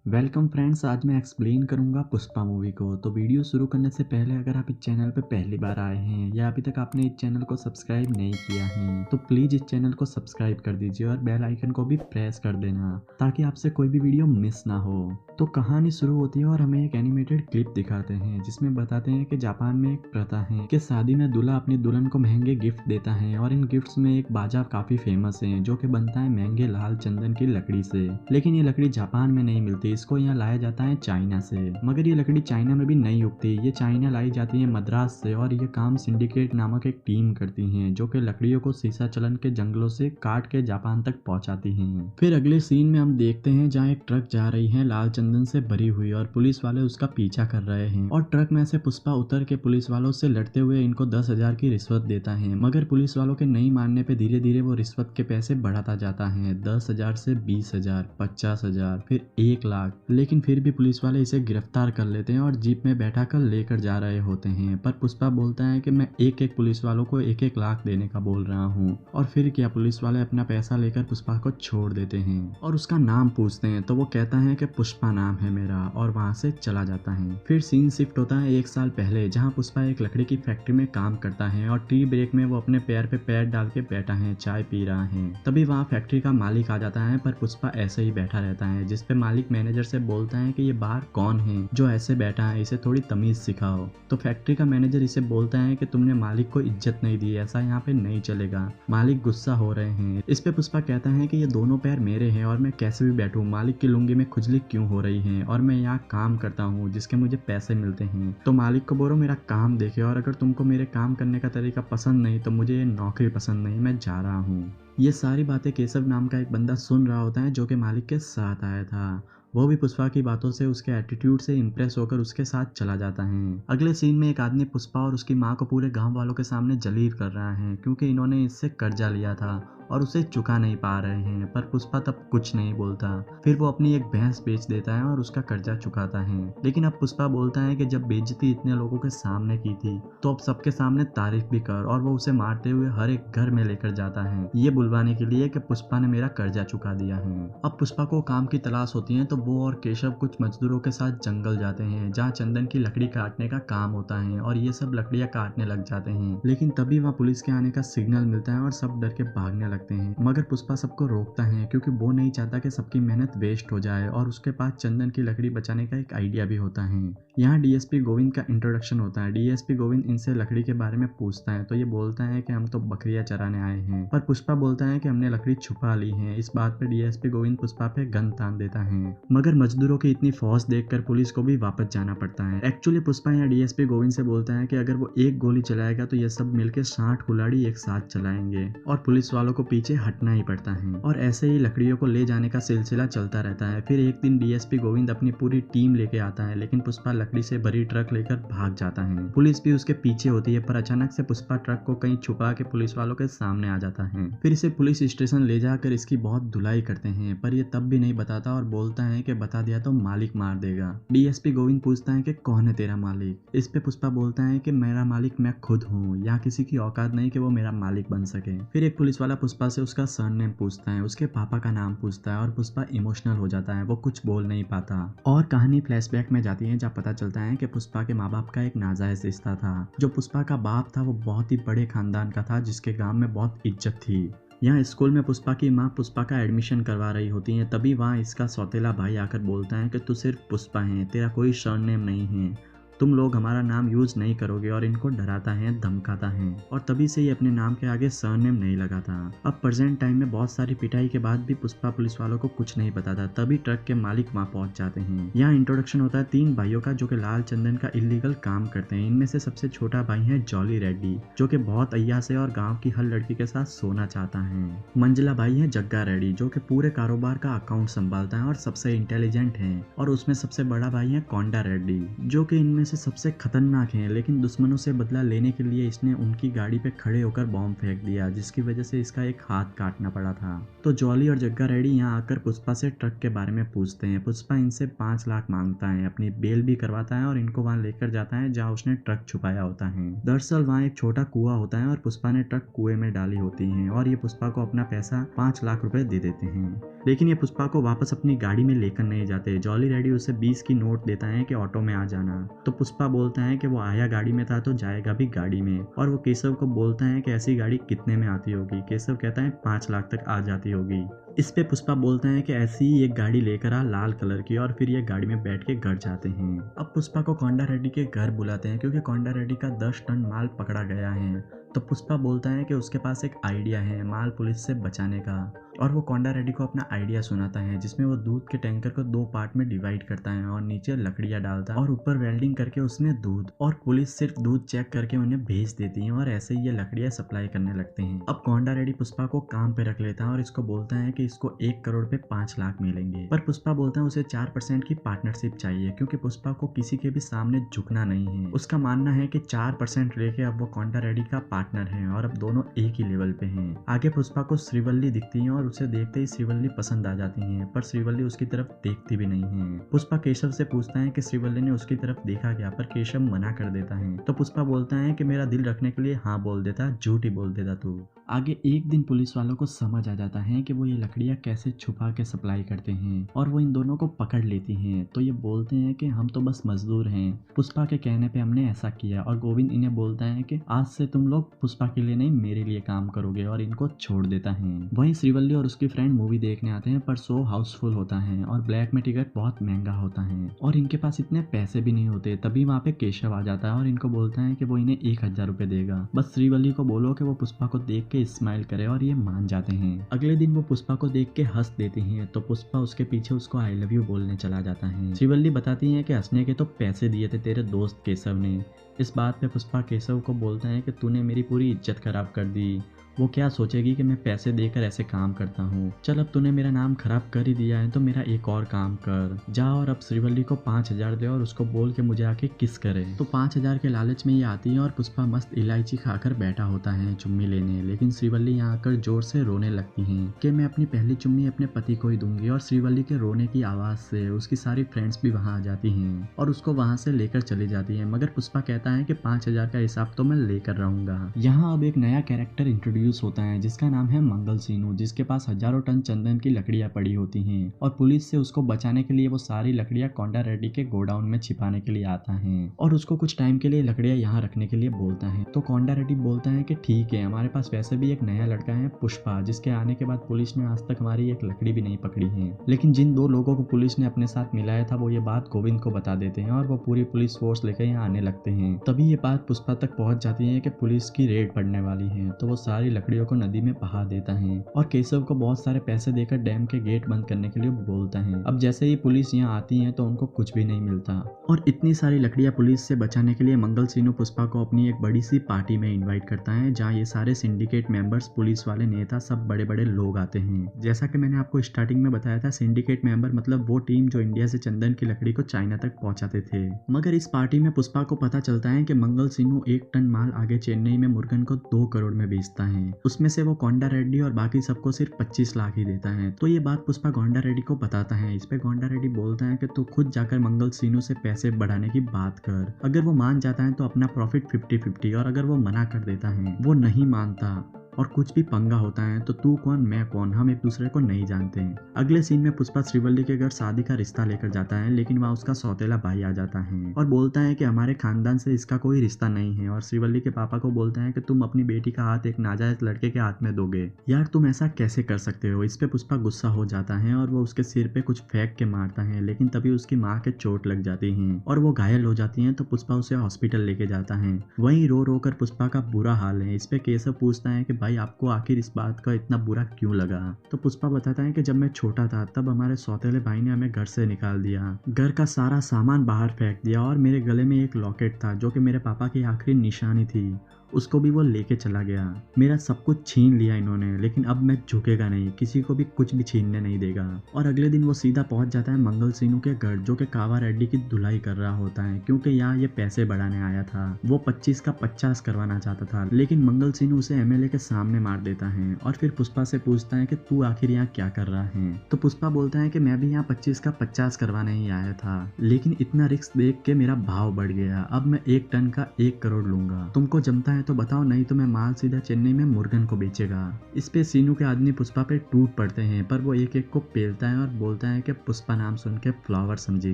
Welcome friends. आज मैं explain करूंगा पुष्पा मूवी को। तो वीडियो शुरू करने से पहले अगर आप इस चैनल पर पहली बार आए हैं या अभी तक आपने इस चैनल को सब्सक्राइब नहीं किया है तो प्लीज़ इस चैनल को सब्सक्राइब कर दीजिए और बेल आइकन को भी प्रेस कर देना ताकि आपसे कोई भी वीडियो मिस ना हो। तो कहानी शुरू होती है और हमें एक एनिमेटेड क्लिप दिखाते हैं जिसमें बताते हैं कि जापान में एक प्रथा है कि शादी में दूल्हा अपनी दुल्हन को महंगे गिफ्ट देता है और इन गिफ्ट्स में एक बाजा काफी फेमस है जो कि बनता है महंगे लाल चंदन की लकड़ी से। लेकिन ये लकड़ी जापान में नहीं मिलती, इसको यहाँ लाया जाता है चाइना से। मगर ये लकड़ी चाइना में भी नहीं उगती, ये चाइना लाई जाती है मद्रास से और ये काम सिंडिकेट नामक एक टीम करती है जो कि लकड़ियों को सीसा चलन के जंगलों से काट के जापान तक पहुंचाती है। फिर अगले सीन में हम देखते हैं जहाँ एक ट्रक जा रही है लाल चंदन से भरी हुई और पुलिस वाले उसका पीछा कर रहे हैं और ट्रक में से पुष्पा उतर के पुलिस वालों से लड़ते हुए इनको 10,000 की रिश्वत देता है। मगर पुलिस वालों के नहीं मानने पे धीरे धीरे वो रिश्वत के पैसे बढ़ाता जाता है, 10,000 से 20,000, 50,000, फिर 1,00,000। लेकिन फिर भी पुलिस वाले इसे गिरफ्तार कर लेते हैं और जीप में बैठा कर लेकर जा रहे होते हैं। पर पुष्पा बोलता है कि मैं एक एक पुलिस वालों को 1-1 लाख देने का बोल रहा हूँ। और फिर क्या, पुलिस वाले अपना पैसा लेकर पुष्पा को छोड़ देते हैं और उसका नाम पूछते हैं तो वो कहता है कि पुष्पा नाम है मेरा और वहाँ से चला जाता है। फिर सीन शिफ्ट होता है 1 साल पहले जहाँ पुष्पा एक लकड़ी की फैक्ट्री में काम करता है और टी ब्रेक में वो अपने पैर पे पैर डाल के बैठा है, चाय पी रहा है। तभी वहाँ फैक्ट्री का मालिक आ जाता है पर पुष्पा ऐसे ही बैठा रहता है, जिसपे मालिक मैनेजर से बोलता है कि ये बाहर कौन है जो ऐसे बैठा है, इसे थोड़ी तमीज सिखाओ। तो फैक्ट्री का मैनेजर इसे बोलता है कि तुमने मालिक को इज्जत नहीं दी, ऐसा यहाँ पे नहीं चलेगा। मालिक गुस्सा हो रहे हैं। इस पे पुष्पा कहता है कि ये दोनों पैर मेरे हैं और मैं कैसे भी बैठूं, मालिक की लुंगी में खुजली क्यों हो रही है और मैं यहाँ काम करता हूँ जिसके मुझे पैसे मिलते हैं। तो मालिक को बोलो मेरा काम देखे और अगर तुमको मेरे काम करने का तरीका पसंद नहीं तो मुझे ये नौकरी पसंद नहीं, मैं जा रहा हूँ। ये सारी बातें केशव नाम का एक बंदा सुन रहा होता है जो कि मालिक के साथ आया था। वो भी पुष्पा की बातों से, उसके एटीट्यूड से इम्प्रेस होकर उसके साथ चला जाता है। अगले सीन में एक आदमी पुष्पा और उसकी माँ को पूरे गांव वालों के सामने जलील कर रहा है क्योंकि इन्होंने इससे कर्जा लिया था और उसे चुका नहीं पा रहे हैं। पर पुष्पा तब कुछ नहीं बोलता। फिर वो अपनी एक भैंस बेच देता है और उसका कर्जा चुकाता है। लेकिन अब पुष्पा बोलता है कि जब बेइज्जती इतने लोगों के सामने की थी तो अब सबके सामने तारीफ भी कर, और वो उसे मारते हुए हर एक घर में लेकर जाता है ये बुलवाने के लिए कि पुष्पा ने मेरा कर्जा चुका दिया है। अब पुष्पा को काम की तलाश होती है तो वो और केशव कुछ मजदूरों के साथ जंगल जाते हैं जहाँ चंदन की लकड़ी काटने का काम होता है और ये सब लकड़ियां काटने लग जाते हैं। लेकिन तभी वहाँ पुलिस के आने का सिग्नल मिलता है और सब डर के भागने लगते हैं। मगर पुष्पा सबको रोकता है क्योंकि वो नहीं चाहता कि सबकी मेहनत वेस्ट हो जाए और उसके पास चंदन की लकड़ी बचाने का एक आइडिया भी होता है। यहाँ डीएसपी गोविंद का इंट्रोडक्शन होता है। डीएसपी गोविंद इनसे लकड़ी के बारे में पूछता है तो ये बोलता है कि हम तो बकरियां चराने आए हैं, पर पुष्पा बोलता है कि हमने लकड़ी छुपा ली है। इस बात पे डीएसपी गोविंद पुष्पा पे गन तान देता है। मगर मजदूरों की इतनी फौज देखकर पुलिस को भी वापस जाना पड़ता है। एक्चुअली पुष्पा यहाँ डीएसपी गोविंद से बोलता है कि अगर वो एक गोली चलाएगा तो ये सब मिलकर 60 कुल्हाड़ी एक साथ चलाएंगे और पुलिस वालों को पीछे हटना ही पड़ता है। और ऐसे ही लकड़ियों को ले जाने का सिलसिला चलता रहता है। फिर एक दिन डीएसपी गोविंद अपनी पूरी टीम लेके आता है लेकिन पुष्पा लकड़ी से भरी ट्रक लेकर भाग जाता है। पुलिस भी उसके पीछे होती है पर अचानक से पुष्पा ट्रक को कहीं छुपा के पुलिस वालों के सामने आ जाता है। फिर इसे पुलिस स्टेशन ले जाकर इसकी बहुत धुलाई करते हैं पर ये तब भी नहीं बताता और बोलता है कि बता दिया तो मालिक मार देगा। डीएसपी गोविंद पूछता है कि कौन है तेरा मालिक। इस पे पुष्पा बोलता है कि मेरा मालिक मैं खुद हूँ, यहाँ किसी की औकात नहीं कि वो मेरा मालिक बन सके। फिर एक पुलिस वाला पुष्पा से उसका सरनेम पूछता है, उसके पापा का नाम पूछता है और पुष्पा इमोशनल हो जाता है, वो कुछ बोल नहीं पाता। और कहानी फ्लैशबैक में जाती है जहाँ पता चलता है कि पुष्पा के माँ बाप का एक नाजायज रिश्ता था। जो पुष्पा का बाप था वो बहुत ही बड़े खानदान का था जिसके गांव में बहुत इज्जत थी। यहाँ स्कूल में पुष्पा की माँ पुष्पा का एडमिशन करवा रही होती है। तभी वहाँ इसका सौतेला भाई आकर बोलता है कि तू सिर्फ पुष्पा है, तेरा कोई सरनेम नहीं है, तुम लोग हमारा नाम यूज नहीं करोगे, और इनको डराता है, धमकाता है। और तभी से ये अपने नाम के आगे सरनेम नहीं लगाता। अब प्रेजेंट टाइम में बहुत सारी पिटाई के बाद भी पुष्पा पुलिस वालों को कुछ नहीं बताता। तभी ट्रक के मालिक वहाँ पहुंच जाते हैं। यहाँ इंट्रोडक्शन होता है 3 भाइयों का जो कि लाल चंदन का इलीगल काम करते हैं। इनमें से सबसे छोटा भाई है जॉली रेड्डी जो कि बहुत अय्यास है और गाँव की हर लड़की के साथ सोना चाहता है। मंझला भाई है जग्गा रेड्डी जो कि पूरे कारोबार का अकाउंट संभालता है और सबसे इंटेलिजेंट है। और उसमें सबसे बड़ा भाई है कोंडा रेड्डी जो कि इनमें से सबसे खतरनाक है, लेकिन दुश्मनों से बदला लेने के लिए इसने उनकी गाड़ी पे खड़े होकर बॉम्ब फेंक दिया, जिसकी वजह से इसका एक हाथ काटना पड़ा था। तो जॉली और जग्गा रेड्डी यहाँ आकर पुष्पा से ट्रक के बारे में पूछते हैं। पुष्पा इनसे 5 लाख मांगता है, अपनी बेल भी करवाता है और इनको वहाँ लेकर जाता है जहाँ उसने ट्रक छुपाया होता है। दरअसल वहाँ एक छोटा कुआं होता है और पुष्पा ने ट्रक कुएं में डाली होती है और ये पुष्पा को अपना पैसा 5 लाख रुपए दे देते हैं। लेकिन ये पुष्पा को वापस अपनी गाड़ी में लेकर नहीं जाते। जॉली रेड्डी उसे 20 की नोट देता है कि ऑटो में आ जाना। तो पुष्पा बोलता है कि वो आया गाड़ी में था तो जाएगा भी गाड़ी में, और वो केशव को बोलता है कि ऐसी गाड़ी कितने में आती होगी। केशव कहता है 5 लाख तक आ जाती होगी। इस पे पुष्पा बोलता है कि ऐसी ही एक गाड़ी लेकर आ लाल कलर की, और फिर ये गाड़ी में बैठ के घर जाते हैं। अब पुष्पा को कोंडा रेड्डी के घर बुलाते हैं क्योंकि कोंडा रेड्डी का 10 टन माल पकड़ा गया है। तो पुष्पा बोलता है कि उसके पास एक आइडिया है माल पुलिस से बचाने का, और वो कोंडा रेड्डी को अपना आइडिया सुनाता है जिसमें वो दूध के टैंकर को 2 पार्ट में डिवाइड करता है और नीचे लकड़ियां डालता है और ऊपर वेल्डिंग करके उसमें दूध, और पुलिस सिर्फ दूध चेक करके उन्हें भेज देती है और ऐसे ही ये लकड़ियां सप्लाई करने लगते हैं। अब कोंडा रेड्डी पुष्पा को काम पे रख लेता है और इसको बोलता है कि इसको 1 करोड़ पे 5 लाख मिलेंगे, पर पुष्पा बोलता है उसे 4% की पार्टनरशिप चाहिए क्योंकि पुष्पा को किसी के भी सामने झुकना नहीं है। उसका मानना है कि 4% लेके अब वो कोंडा रेड्डी का पार्टनर है और अब दोनों एक ही लेवल पे हैं। आगे पुष्पा को श्रीवल्ली दिखती है और उसे देखते ही श्रीवल्ली पसंद आ जाती है, पर श्रीवल्ली उसकी तरफ देखती भी नहीं है। पुष्पा केशव से पूछता है कि श्रीवल्ली ने उसकी तरफ देखा क्या, पर केशव मना कर देता है। तो पुष्पा बोलता है कि मेरा दिल रखने के लिए हाँ बोल देता, झूठ ही बोल देता तू। आगे एक दिन पुलिस वालों को समझ आ जाता है कि वो ये लकड़ियां कैसे छुपा के सप्लाई करते हैं और वो इन दोनों को पकड़ लेती हैं। तो ये बोलते हैं कि हम तो बस मजदूर हैं, पुष्पा के कहने पे हमने ऐसा किया, और गोविंद इन्हें बोलता है कि आज से तुम लोग पुष्पा के लिए नहीं मेरे लिए काम करोगे, और इनको छोड़ देता है। वहीं श्रीवल्ली और उसकी फ्रेंड मूवी देखने आते हैं, पर शो हाउसफुल होता है और ब्लैक में टिकट बहुत महंगा होता है और इनके पास इतने पैसे भी नहीं होते। तभी वहाँ पे केशव आ जाता है और इनको बोलता है कि वो इन्हें 1000 रुपए देगा, बस श्रीवल्ली को बोलो कि वो पुष्पा को देख के स्माइल करे, और ये मान जाते हैं। अगले दिन वो पुष्पा को देख के हंस देती हैं, तो पुष्पा उसके पीछे उसको आई लव यू बोलने चला जाता है। श्रीवल्ली बताती है कि हंसने के तो पैसे दिए थे तेरे दोस्त केशव ने। इस बात पे पुष्पा केशव को बोलता है कि तूने मेरी पूरी इज्जत खराब कर दी, वो क्या सोचेगी कि मैं पैसे देकर ऐसे काम करता हूँ। चल अब तूने मेरा नाम खराब कर ही दिया है तो मेरा एक और काम कर, जा और अब श्रीवल्ली को 5000 दे और उसको बोल के मुझे आके किस करे। तो 5000 के लालच में ये आती है और पुष्पा मस्त इलायची खाकर बैठा होता है चुम्मी लेने, लेकिन श्रीवल्ली यहाँ आकर जोर से रोने लगती है कि मैं अपनी पहली चुम्मी अपने पति को ही दूंगी। और श्रीवल्ली के रोने की आवाज से उसकी सारी फ्रेंड्स भी वहाँ आ जाती हैं और उसको वहाँ से लेकर चली जाती है, मगर पुष्पा कहता है कि 5000 का हिसाब तो मैं लेकर रहूंगा। यहाँ अब एक नया कैरेक्टर इंट्रोड्यूस होता है जिसका नाम है मंगल सीनू, जिसके पास हजारों टन चंदन की लकड़ियां पड़ी होती हैं और पुलिस से उसको बचाने के लिए वो सारी लकड़ियां कोंडा रेड्डी के गोडाउन में छिपाने के लिए आता है और उसको कुछ टाइम के लिए लकड़ियां यहाँ रखने के लिए बोलता है। तो कोंडा रेड्डी बोलता है कि ठीक है, हमारे पास वैसे भी एक नया लड़का है पुष्पा, जिसके आने के बाद पुलिस ने आज तक हमारी एक लकड़ी भी नहीं पकड़ी है। लेकिन जिन 2 लोगों को पुलिस ने अपने साथ मिलाया था वो ये बात गोविंद को बता देते हैं और वो पूरी पुलिस फोर्स लेकर यहाँ आने लगते हैं। तभी ये बात पुष्पा तक पहुंच जाती है कि पुलिस की रेड पड़ने वाली है, तो वो सारी लकड़ियों को नदी में बहा देता है और केशव को बहुत सारे पैसे देकर डैम के गेट बंद करने के लिए बोलता है। अब जैसे ही पुलिस यहाँ आती है तो उनको कुछ भी नहीं मिलता और इतनी सारी लकड़ियां पुलिस से बचाने के लिए मंगल सीनू पुष्पा को अपनी एक बड़ी सी पार्टी में इनवाइट करता है जहाँ ये सारे सिंडिकेट मेंबर्स, पुलिस वाले, नेता, सब बड़े बड़े लोग आते हैं। जैसा कि मैंने आपको स्टार्टिंग में बताया था, सिंडिकेट मेंबर मतलब वो टीम जो इंडिया से चंदन की लकड़ी को चाइना तक पहुंचाते थे। मगर इस पार्टी में पुष्पा को पता चलता है कि मंगल सीनू 1 टन माल आगे चेन्नई में मुर्गन को 2 करोड़ में बेचता है, उसमें से वो कोंडा रेड्डी और बाकी सबको सिर्फ 25 लाख ही देता है। तो ये बात पुष्पा गोंडा रेड्डी को बताता है। इस पे गोंडा रेड्डी बोलता है कि तू खुद जाकर मंगल सीनू से पैसे बढ़ाने की बात कर, अगर वो मान जाता है तो अपना प्रॉफिट 50-50, और अगर वो मना कर देता है, वो नहीं मानता और कुछ भी पंगा होता है तो तू कौन मैं कौन, हम एक दूसरे को नहीं जानते हैं। अगले सीन में पुष्पा श्रीवल्ली के घर शादी का रिश्ता लेकर जाता है, लेकिन वहाँ उसका सौतेला भाई आ जाता है और बोलता है कि हमारे खानदान से इसका कोई रिश्ता नहीं है, और श्रीवल्ली के पापा को बोलता है कि तुम अपनी बेटी का हाथ एक नाजायज लड़के के हाथ में दोगे, यार तुम ऐसा कैसे कर सकते हो। इस पे पुष्पा गुस्सा हो जाता है और वो उसके सिर पे कुछ फेंक के मारता है, लेकिन तभी उसकी माँ के चोट लग जाती है और वो घायल हो जाती है। तो पुष्पा उसे हॉस्पिटल लेके जाता है, वहीं रो रो कर पुष्पा का बुरा हाल है। इस पे केशव पूछता है कि भाई आपको आखिर इस बात का इतना बुरा क्यों लगा। तो पुष्पा बताता है कि जब मैं छोटा था तब हमारे सौतेले भाई ने हमें घर से निकाल दिया, घर का सारा सामान बाहर फेंक दिया और मेरे गले में एक लॉकेट था जो कि मेरे पापा की आखिरी निशानी थी, उसको भी वो लेके चला गया। मेरा सब कुछ छीन लिया इन्होंने, लेकिन अब मैं झुकेगा नहीं, किसी को भी कुछ भी छीनने नहीं देगा। और अगले दिन वो सीधा पहुंच जाता है मंगल सीनू के घर, जो कि कावा रेड्डी की धुलाई कर रहा होता है, क्योंकि यहाँ ये पैसे बढ़ाने आया था। वो 25 का 50 करवाना चाहता था, लेकिन मंगल सीनू उसे एमएलए के सामने मार देता है और फिर पुष्पा से पूछता है कि तू आखिर यहाँ क्या कर रहा है। तो पुष्पा बोलता है कि मैं भी यहाँ 25 का 50 करवाने ही आया था, लेकिन इतना रिस्क देख के मेरा भाव बढ़ गया। अब मैं 1 टन का 1 करोड़ लूंगा। तुमको जमता है तो बताओ, नहीं तो मैं माल सीधा चेन्नई में मुर्गन को बेचेगा। इस पे सीनू के आदमी पुष्पा पे टूट पड़ते हैं, पर वो एक एक को पेलता है और बोलता है कि पुष्पा नाम सुन के फ्लावर समझी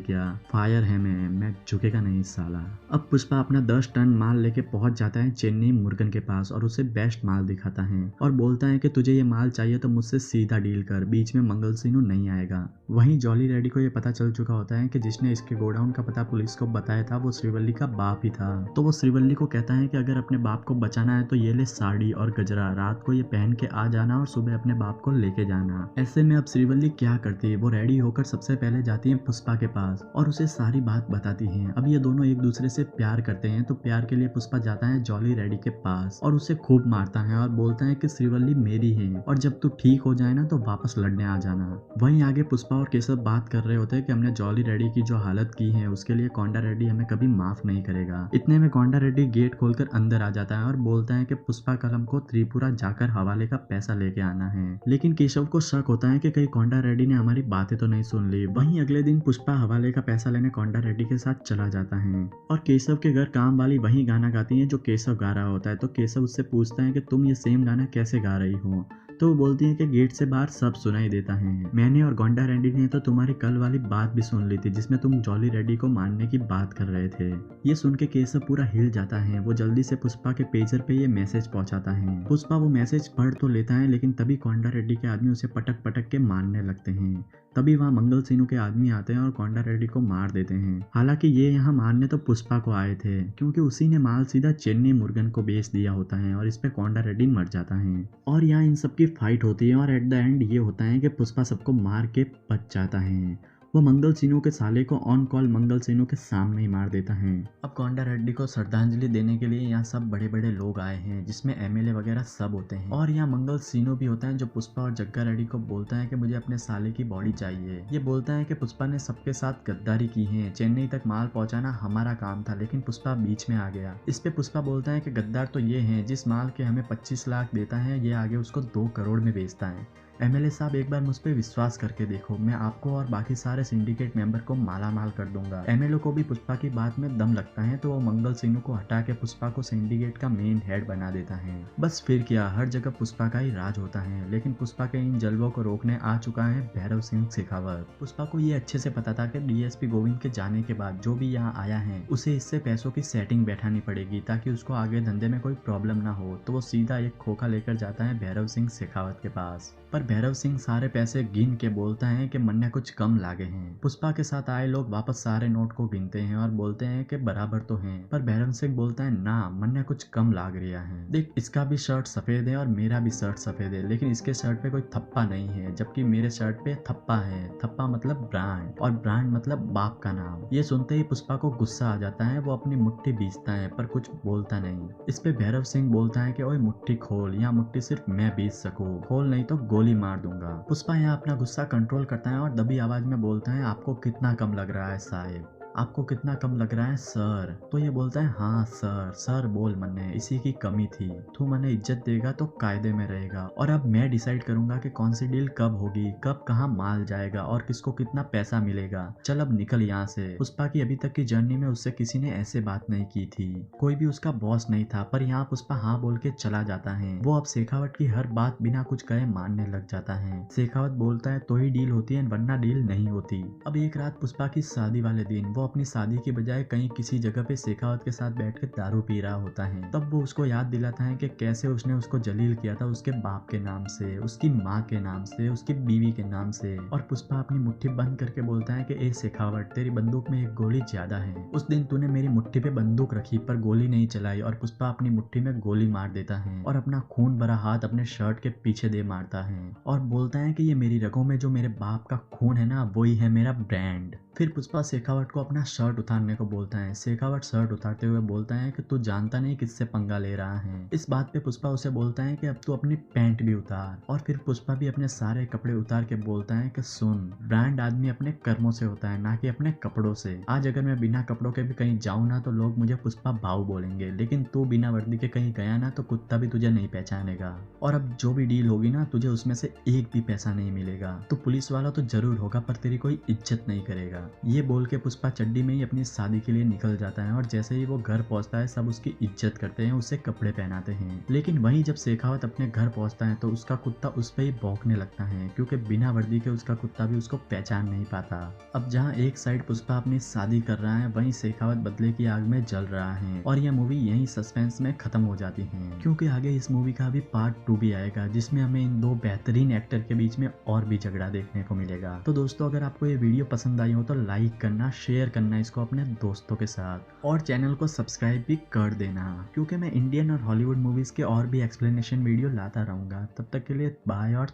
क्या, फायर है मैं झुकेगा नहीं साला। अब पुष्पा अपना 10 टन माल लेके पहुंच जाता है चेन्नई मुर्गन के पास और उसे बेस्ट माल दिखाता है और बोलता है कि तुझे ये माल चाहिए तो मुझसे सीधा डील कर, बीच में मंगल सीनू नहीं आएगा। वहीं जॉली रेड्डी को ये पता चल चुका होता है कि जिसने इसके गोडाउन का पता पुलिस को बताया था वो श्रीवल्ली का बाप ही था। तो वो श्रीवल्ली को कहता है कि अगर अपने बाप को बचाना है तो ये ले साड़ी और गजरा, रात को ये पहन के आ जाना और सुबह अपने बाप को लेके जाना। ऐसे में अब श्रीवल्ली क्या करती है, वो रेडी होकर सबसे पहले जाती है पुष्पा के पास और उसे सारी बात बताती है। अब ये दोनों एक दूसरे से प्यार करते हैं, तो प्यार के लिए पुष्पा जाता है जॉली रेड्डी के पास और उसे खूब मारता है और बोलता है कि श्रीवल्ली मेरी है और जब तू ठीक हो जाए ना तो वापस लड़ने आ जाना। वहीं आगे पुष्पा और केशव बात कर रहे होते हैं कि हमने जॉली रेड्डी की जो हालत की है उसके लिए कोंडा रेड्डी हमें कभी माफ नहीं करेगा। इतने में कोंडा रेड्डी गेट खोलकर अंदर आ जाता है और बोलता है कि पुष्पा कलम को त्रिपुरा जाकर हवाले का पैसा लेके आना है, लेकिन केशव को शक होता है कि कहीं कोंडा रेड्डी ने हमारी बातें तो नहीं सुन ली। वहीं अगले दिन पुष्पा हवाले का पैसा लेने कोंडा रेड्डी के साथ चला जाता है और केशव के घर काम वाली वही गाना गाती है जो केशव गा रहा होता है। तो केशव उससे पूछता है कि तुम ये सेम गाना कैसे गा रही हो, तो वो बोलती है कि गेट से बाहर सब सुनाई देता है। मैंने और गोंडा रेड्डी ने तो तुम्हारी कल वाली बात भी सुन ली थी जिसमें तुम जॉली रेड्डी को मारने की बात कर रहे थे। ये सुन के केशव पूरा हिल जाता है। वो जल्दी से पुष्पा के पेजर पे ये मैसेज पहुंचाता है। पुष्पा वो मैसेज पढ़ तो लेता है, लेकिन तभी कोंडा रेड्डी के आदमी उसे पटक पटक के मारने लगते हैं। तभी वहाँ मंगल सीनू के आदमी आते हैं और कोंडा रेड्डी को मार देते हैं। हालांकि ये यहाँ मारने तो पुष्पा को आए थे, क्योंकि उसी ने माल सीधा चेन्नई मुर्गन को बेच दिया होता है और इस पे कोंडा रेड्डी मर जाता है। और यहाँ इन सबकी फाइट होती है और एट द एंड ये होता है कि पुष्पा सबको मार के बच जाता है। वो मंगल सीनू के साले को ऑन कॉल मंगल सीनू के सामने ही मार देता है। अब कोंडा रेड्डी को श्रद्धांजलि देने के लिए यहाँ सब बड़े बड़े लोग आए हैं, जिसमें एमएलए वगैरह सब होते हैं और यहाँ मंगल सीनू भी होता है, जो पुष्पा और जग्गा रेड्डी को बोलता है कि मुझे अपने साले की बॉडी चाहिए। ये बोलता है कि पुष्पा ने सबके साथ गद्दारी की है, चेन्नई तक माल पहुंचाना हमारा काम था, लेकिन पुष्पा बीच में आ गया। इस पे पुष्पा बोलता है कि गद्दार तो ये है, जिस माल के हमें 25 लाख देता है ये आगे उसको 2 करोड़ में बेचता है। एमएलए साहब एक बार मुझ पे विश्वास करके देखो, मैं आपको और बाकी सारे सिंडिकेट मेंबर को माला माल कर दूंगा। एमएलए को भी पुष्पा की बात में दम लगता है, तो वो मंगल सीनू को हटा के पुष्पा को सिंडिकेट का मेन हेड बना देता है। बस फिर क्या, हर जगह पुष्पा का ही राज होता है। लेकिन पुष्पा के इन जलवों को रोकने आ चुका है भैरव सिंह शेखावत। पुष्पा को ये अच्छे से पता था कि डीएसपी गोविंद के जाने के बाद जो भी यहाँ आया है उसे इससे पैसों की सेटिंग बैठानी पड़ेगी, ताकि उसको आगे धंधे में कोई प्रॉब्लम ना हो। तो वो सीधा एक खोखा लेकर जाता है भैरव सिंह शेखावत के पास, पर भैरव सिंह सारे पैसे गिन के बोलता है कि मन्ने कुछ कम लागे हैं। पुष्पा के साथ आए लोग वापस सारे नोट को गिनते हैं और बोलते हैं कि बराबर तो हैं, पर भैरव सिंह बोलता है ना, मन्ने कुछ कम लाग रहा है। देख, इसका भी शर्ट सफेद है और मेरा भी शर्ट सफेद है, लेकिन इसके शर्ट पे कोई थप्पा नहीं है, जबकि मेरे शर्ट पे थप्पा है। थप्पा मतलब ब्रांड और ब्रांड मतलब बाप का नाम। ये सुनते ही पुष्पा को गुस्सा आ जाता है। वो अपनी मुट्ठी बीचता है पर कुछ बोलता नहीं। इस पे भैरव सिंह बोलता है कि ओए मुट्ठी खोल, यहाँ मुट्ठी सिर्फ मैं बीच सकूं, खोल नहीं तो गोली मार दूंगा। पुष्पा यहाँ अपना गुस्सा कंट्रोल करता है और दबी आवाज में बोलता है, आपको कितना कम लग रहा है साहिब, आपको कितना कम लग रहा है सर। तो ये बोलता है, हाँ सर, सर बोल मन्ने, इसी की कमी थी। तू मन्ने इज्जत देगा तो कायदे में रहेगा, और अब मैं डिसाइड करूंगा कि कौन सी डील कब होगी, कब कहाँ माल जाएगा और किसको कितना पैसा मिलेगा। चल अब निकल यहाँ से। पुष्पा की अभी तक की जर्नी में उससे किसी ने ऐसे बात नहीं की थी, कोई भी उसका बॉस नहीं था, पर यहाँ पुष्पा हाँ बोल के चला जाता है। वो अब शेखावत की हर बात बिना कुछ कहे मानने लग जाता है। शेखावत बोलता है तो ही डील होती है, वरना डील नहीं होती। अब एक रात पुष्पा की शादी वाले दिन वो अपनी शादी की बजाय कहीं किसी जगह पे शेखावत के साथ बैठकर दारू पी रहा होता है। तब वो उसको याद दिलाता है कि कैसे उसने उसको जलील किया था उसके बाप के नाम से, उसकी माँ के नाम से, उसकी बीवी के नाम से। और पुष्पा अपनी मुट्ठी बंद करके बोलता है कि ए शेखावत, तेरी बंदूक में एक गोली ज्यादा है। उस दिन तूने मेरी मुट्ठी पे बंदूक रखी पर गोली नहीं चलाई। और पुष्पा अपनी मुट्ठी में गोली मार देता है और अपना खून भरा हाथ अपने शर्ट के पीछे दे मारता है और बोलता है कि ये मेरी रगों में जो मेरे बाप का खून है ना, वही है मेरा ब्रांड। फिर पुष्पा शेखावत को अपना अपना शर्ट उतारने को बोलता है। शेखावत शर्ट उतारते हुए बोलता है कि तू जानता नहीं किससे पंगा ले रहा है। इस बात पे पुष्पा उसे बोलता है कि अब तू अपनी पैंट भी उतार, और फिर पुष्पा भी अपने सारे कपड़े उतार के बोलता है कि सुन, ब्रांड आदमी अपने कर्मों से होता है, ना कि अपने कपड़ों से। आज अगर मैं बिना कपड़ों के भी कहीं जाऊं ना तो लोग मुझे पुष्पा भाऊ बोलेंगे, लेकिन तू बिना वर्दी के कहीं गया ना तो कुत्ता भी तुझे नहीं पहचानेगा। और अब जो भी डील होगी ना तुझे उसमें से एक भी पैसा नहीं मिलेगा। तो पुलिस वाला तो जरूर होगा पर तेरी कोई इज्जत नहीं करेगा। ये बोल के पुष्पा चड्डी में ही अपनी शादी के लिए निकल जाता है, और जैसे ही वो घर पहुंचता है सब उसकी इज्जत करते हैं, उसे कपड़े पहनाते हैं। लेकिन वहीं जब शेखावत अपने घर पहुंचता है तो उसका कुत्ता उस पर ही भौंकने लगता है, क्योंकि बिना वर्दी के उसका कुत्ता भी उसको पहचान नहीं पाता। अब जहाँ एक साइड पुष्पा अपनी शादी कर रहा है, वहीं शेखावत बदले की आग में जल रहा है। और यह मूवी यहीं सस्पेंस में खत्म हो जाती है, क्योंकि आगे इस मूवी का भी पार्ट 2 भी आएगा, जिसमें हमें इन दो बेहतरीन एक्टर के बीच में और भी झगड़ा देखने को मिलेगा। तो दोस्तों, अगर आपको ये वीडियो पसंद आई हो तो लाइक करना, शेयर करना इसको अपने दोस्तों के साथ, और चैनल को सब्सक्राइब भी कर देना, क्योंकि मैं इंडियन और हॉलीवुड मूवीज के और भी एक्सप्लेनेशन वीडियो लाता रहूंगा। तब तक के लिए बाय और